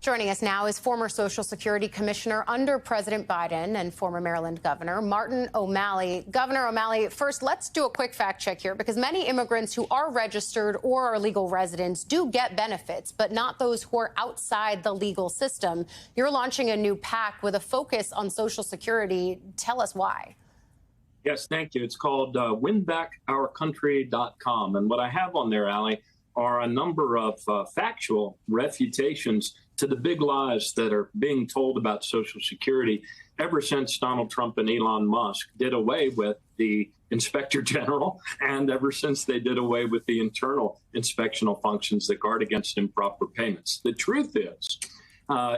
Joining us now is former Social Security Commissioner under President Biden and former Maryland Governor Martin O'Malley. Governor O'Malley, first, let's do a quick fact check here, because many immigrants who are registered or are legal residents do get benefits, but not those who are outside the legal system. You're launching a new PAC with a focus on Social Security. Tell us why. Yes, thank you. It's called winbackourcountry.com. And what I have on there, Allie, are a number of factual refutations to the big lies that are being told about Social Security ever since Donald Trump and Elon Musk did away with the Inspector General, and ever since they did away with the internal inspectional functions that guard against improper payments. The truth is,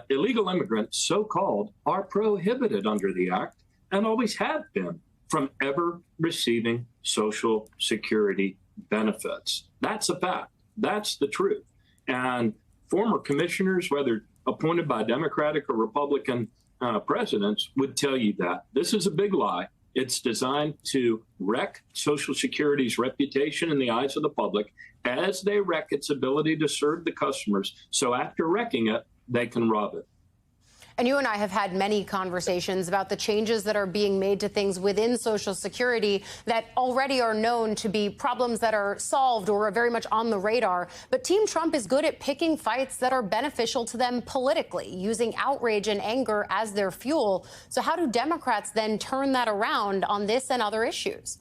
illegal immigrants, so-called, are prohibited under the Act and always have been from ever receiving Social Security benefits. That's a fact. That's the truth. And former commissioners, whether appointed by Democratic or Republican presidents, would tell you that. This is a big lie. It's designed to wreck Social Security's reputation in the eyes of the public as they wreck its ability to serve the customers. So after wrecking it, they can rob it. And you and I have had many conversations about the changes that are being made to things within Social Security that already are known to be problems that are solved or are very much on the radar. But Team Trump is good at picking fights that are beneficial to them politically, using outrage and anger as their fuel. So how do Democrats then turn that around on this and other issues?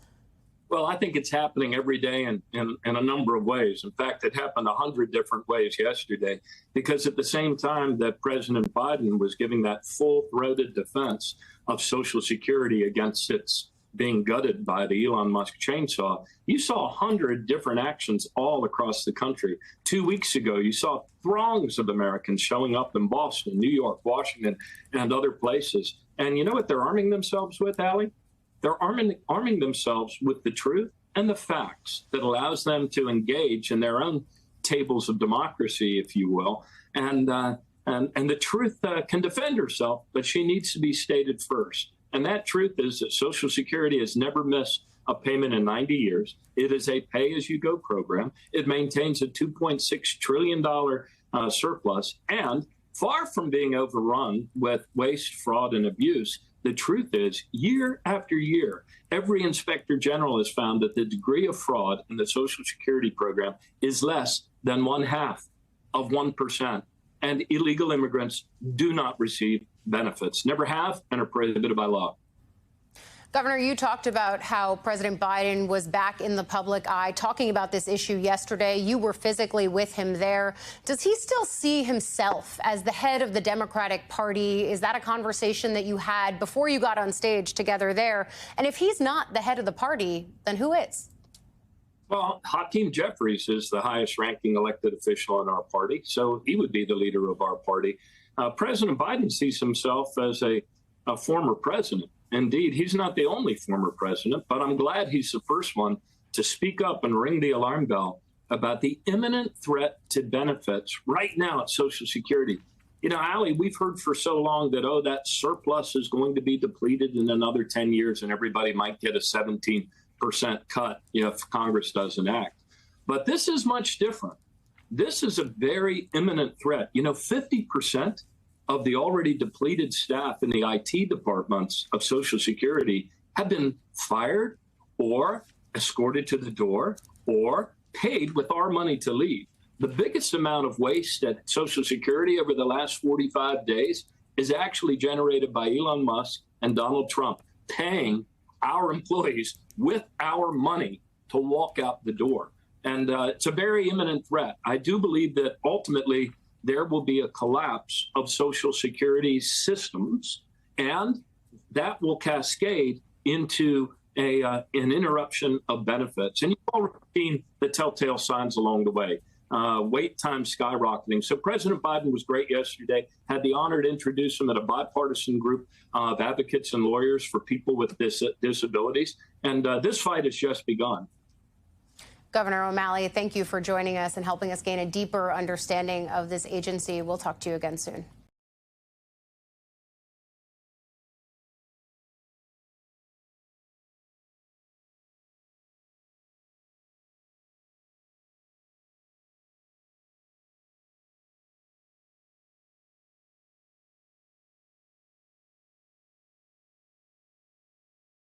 Well, I think it's happening every day in a number of ways. In fact, it happened 100 different ways yesterday, because at the same time that President Biden was giving that full-throated defense of Social Security against its being gutted by the Elon Musk chainsaw, you saw 100 different actions all across the country. 2 weeks ago, you saw throngs of Americans showing up in Boston, New York, Washington, and other places. And you know what they're arming themselves with, Allie? They're arming themselves with the truth and the facts that allows them to engage in their own tables of democracy, if you will. And the truth can defend herself, but she needs to be stated first. And that truth is that Social Security has never missed a payment in 90 years. It is a pay-as-you-go program. It maintains a $2.6 trillion surplus. And far from being overrun with waste, fraud, and abuse, the truth is, year after year, every inspector general has found that the degree of fraud in the Social Security program is less than 0.5%. And illegal immigrants do not receive benefits, never have, and are prohibited by law. Governor, you talked about how President Biden was back in the public eye talking about this issue yesterday. You were physically with him there. Does he still see himself as the head of the Democratic Party? Is that a conversation that you had before you got on stage together there? And if he's not the head of the party, then who is? Well, Hakeem Jeffries is the highest ranking elected official in our party, so he would be the leader of our party. President Biden sees himself as a former president. Indeed, he's not the only former president, but I'm glad he's the first one to speak up and ring the alarm bell about the imminent threat to benefits right now at Social Security. You know, Allie, we've heard for so long that, oh, that surplus is going to be depleted in another 10 years and everybody might get a 17% cut if Congress doesn't act. But this is much different. This is a very imminent threat. You know, 50% of the already depleted staff in the IT departments of Social Security have been fired or escorted to the door or paid with our money to leave. The biggest amount of waste at Social Security over the last 45 days is actually generated by Elon Musk and Donald Trump paying our employees with our money to walk out the door. And it's a very imminent threat. I do believe that ultimately there will be a collapse of Social Security systems, and that will cascade into an interruption of benefits. And you've already seen the telltale signs along the way. Wait time skyrocketing. So President Biden was great yesterday, had the honor to introduce him at a bipartisan group of advocates and lawyers for people with disabilities. And this fight has just begun. Governor O'Malley, thank you for joining us and helping us gain a deeper understanding of this agency. We'll talk to you again soon.